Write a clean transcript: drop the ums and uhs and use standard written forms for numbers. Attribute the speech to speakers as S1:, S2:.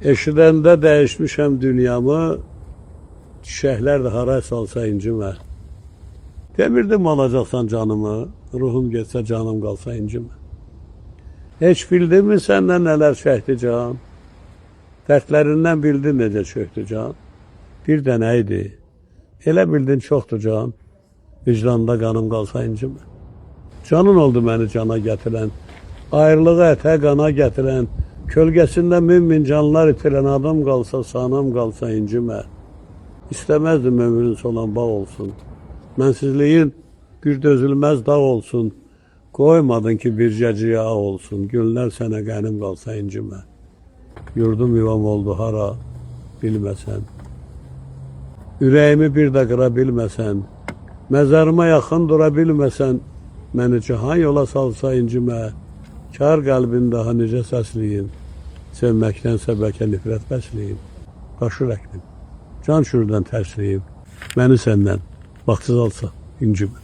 S1: Eşidəndə dəyişmişəm dünyamı, çiçəklər də hara salsa incimə. Demirdim alacaqsan canımı, ruhum getsə canım qalsa incimə. Heç bildinmi səndən nələr çəkdi can? Dərdlərindən bildin necə çöktü can? Bir dənə idi, elə bildin çoxdur can, vicdanda qanım qalsa incimə. Canın oldu məni cana gətirən, ayrılığı ətə qana gətirən, kölgəsində min canlar itirən adım qalsa, sanım qalsa incimə. İstəməzdim ömrün solan bağ olsun, mənsizliyin bir dözülməz dağ olsun, qoymadın ki bircəciyə ağ olsun, günlər sənə qənim qalsa incimə. Yurdum yuvam oldu hara, bilməsən. Ürəyimi bir də qıra bilməsən, məzarıma yaxın dura bilməsən, məni cihan yola salsa incimə, kar qəlbin daha necə səsliyim, sevməkdənsə bəlkə nifrət bəsliyim, başı rəklim, can şürdən tərsliyim, məni səndən vaxtsız alsa incimə.